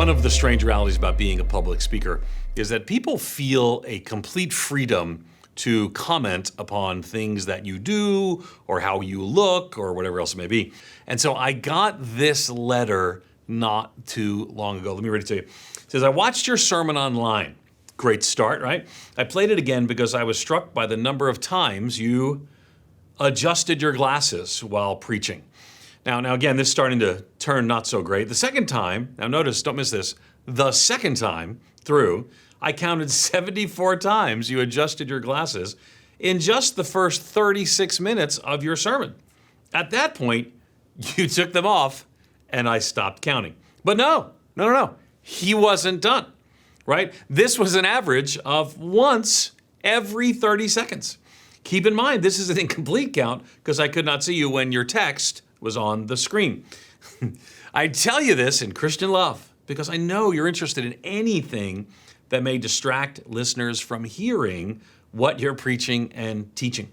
One of the strange realities about being a public speaker is that people feel a complete freedom to comment upon things that you do or how you look or whatever else it may be. And so I got this letter not too long ago. Let me read it to you. It says, I watched your sermon online. Great start, right? I played it again because I was struck by the number of times you adjusted your glasses while preaching. Now again, this is starting to turn not so great. The second time, now notice, don't miss this, the second time through, I counted 74 times you adjusted your glasses in just the first 36 minutes of your sermon. At that point, you took them off and I stopped counting. But no. He wasn't done, right? This was an average of once every 30 seconds. Keep in mind, this is an incomplete count because I could not see you when your text was on the screen. I tell you this in Christian love because I know you're interested in anything that may distract listeners from hearing what you're preaching and teaching.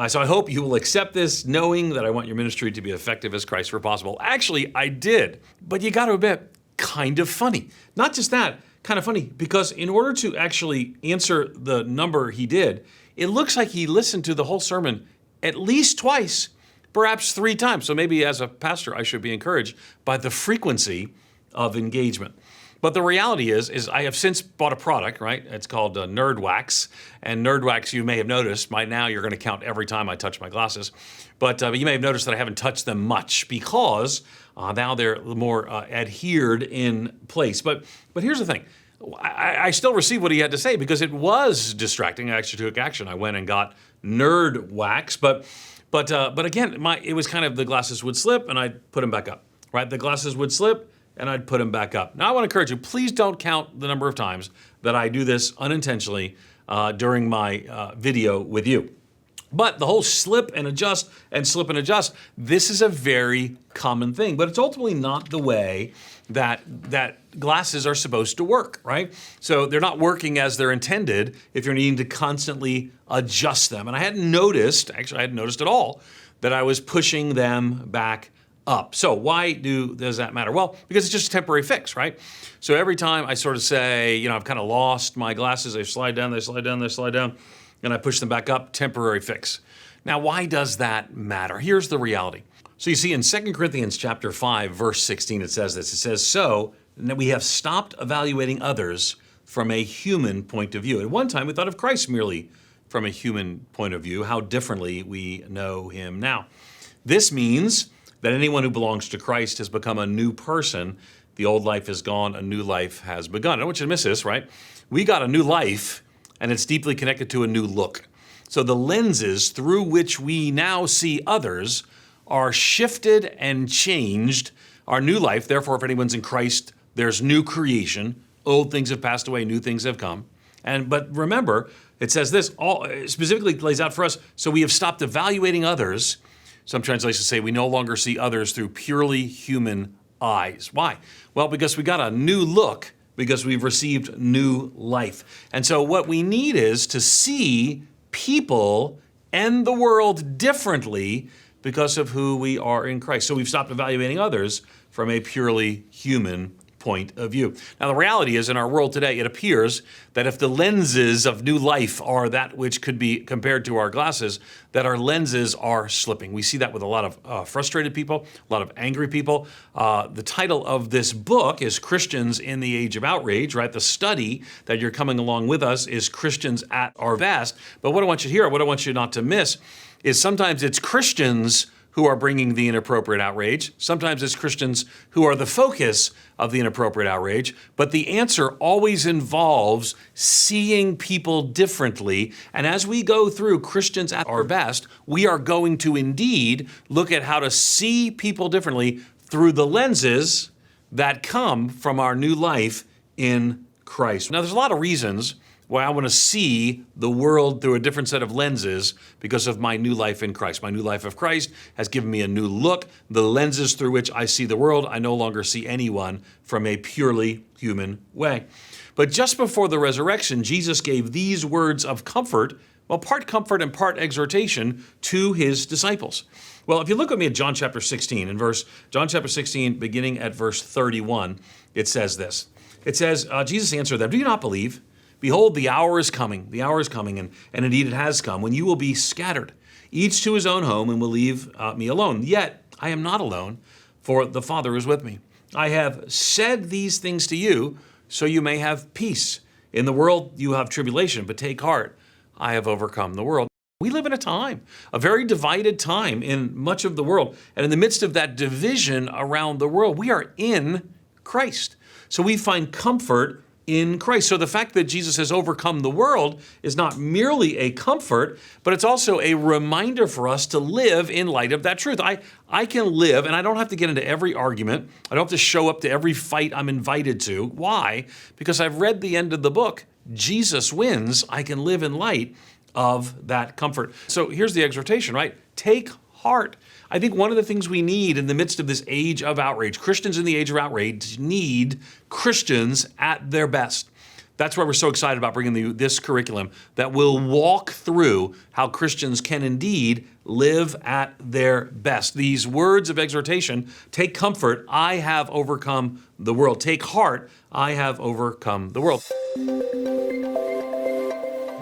So I hope you will accept this, knowing that I want your ministry to be effective as Christ were possible. Actually, I did, but you got to admit, kind of funny. Not just that, kind of funny, because in order to actually answer the number he did, it looks like he listened to the whole sermon at least twice, perhaps 3 times. So maybe as a pastor, I should be encouraged by the frequency of engagement. But the reality is I have since bought a product, right? It's called Nerd Wax. And Nerd Wax, you may have noticed, by now you're going to count every time I touch my glasses. But you may have noticed that I haven't touched them much because now they're more adhered in place. But here's the thing. I still received what he had to say because it was distracting. I actually took action. I went and got Nerd Wax. But again, it was kind of the glasses would slip and I'd put them back up, right? The glasses would slip and I'd put them back up. Now I want to encourage you, please don't count the number of times that I do this unintentionally during my video with you. But the whole slip and adjust and slip and adjust, this is a very common thing, but it's ultimately not the way that glasses are supposed to work, right? So they're not working as they're intended if you're needing to constantly adjust them. And I hadn't noticed at all, that I was pushing them back up. So why does that matter? Well, because it's just a temporary fix, right? So every time I sort of say, I've kind of lost my glasses, they slide down, and I push them back up, temporary fix. Now, why does that matter? Here's the reality. So you see in 2 Corinthians chapter 5, verse 16, it says this. It says, so we have stopped evaluating others from a human point of view. At one time, we thought of Christ merely from a human point of view, how differently we know him now. This means that anyone who belongs to Christ has become a new person. The old life is gone, a new life has begun. I don't want you to miss this, right? We got a new life, and it's deeply connected to a new look. So the lenses through which we now see others are shifted and changed. Our new life, therefore, if anyone's in Christ, there's new creation. Old things have passed away, new things have come. But remember, it says this, all specifically lays out for us, so we have stopped evaluating others. Some translations say we no longer see others through purely human eyes. Why? Well, because we got a new look, because we've received new life. And so what we need is to see people and the world differently because of who we are in Christ. So we've stopped evaluating others from a purely human point of view. Now, the reality is in our world today, it appears that if the lenses of new life are that which could be compared to our glasses, that our lenses are slipping. We see that with a lot of frustrated people, a lot of angry people. The title of this book is Christians in the Age of Outrage, right? The study that you're coming along with us is Christians at our best. But what I want you to hear, what I want you not to miss, is sometimes it's Christians who are bringing the inappropriate outrage. Sometimes it's Christians who are the focus of the inappropriate outrage. But the answer always involves seeing people differently. And as we go through Christians at our best, we are going to indeed look at how to see people differently through the lenses that come from our new life in Christ. Now, there's a lot of reasons why I want to see the world through a different set of lenses because of my new life in Christ. My new life of Christ has given me a new look. The lenses through which I see the world, I no longer see anyone from a purely human way. But just before the resurrection, Jesus gave these words of comfort Well, part comfort and part exhortation to his disciples. Well, if you look with me at John chapter 16, John chapter 16, beginning at verse 31, it says this. It says, Jesus answered them, "Do you not believe? Behold, the hour is coming, and indeed it has come, when you will be scattered, each to his own home, and will leave me alone. Yet I am not alone, for the Father is with me. I have said these things to you, so you may have peace. In the world you have tribulation, but take heart, I have overcome the world." We live in a very divided time in much of the world. And in the midst of that division around the world, we are in Christ. So we find comfort in Christ. So the fact that Jesus has overcome the world is not merely a comfort, but it's also a reminder for us to live in light of that truth. I can live, and I don't have to get into every argument. I don't have to show up to every fight I'm invited to. Why? Because I've read the end of the book. Jesus wins. I can live in light of that comfort. So here's the exhortation, right? Take heart. I think one of the things we need in the midst of this age of outrage, Christians in the age of outrage need Christians at their best. That's why we're so excited about bringing this curriculum that will walk through how Christians can indeed live at their best. These words of exhortation, take comfort, I have overcome the world. Take heart, I have overcome the world.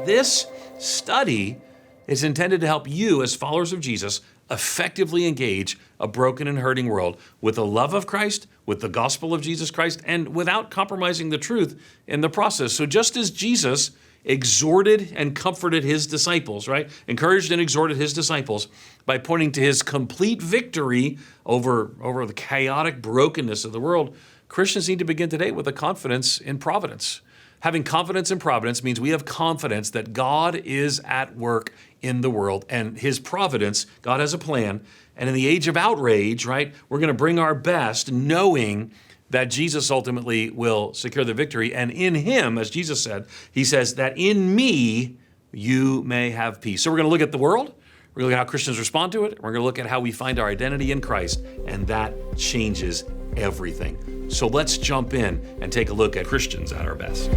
This study is intended to help you as followers of Jesus effectively engage a broken and hurting world with the love of Christ, with the gospel of Jesus Christ, and without compromising the truth in the process. So just as Jesus exhorted and comforted his disciples, right? Encouraged and exhorted his disciples by pointing to his complete victory over the chaotic brokenness of the world, Christians need to begin today with a confidence in providence. Having confidence in providence means we have confidence that God is at work in the world and his providence, God has a plan. And in the age of outrage, right, we're going to bring our best knowing that Jesus ultimately will secure the victory. And in him, as Jesus said, he says that in me, you may have peace. So we're going to look at the world. We're going to look at how Christians respond to it. We're going to look at how we find our identity in Christ. And that changes everything. So let's jump in and take a look at Christians at our best.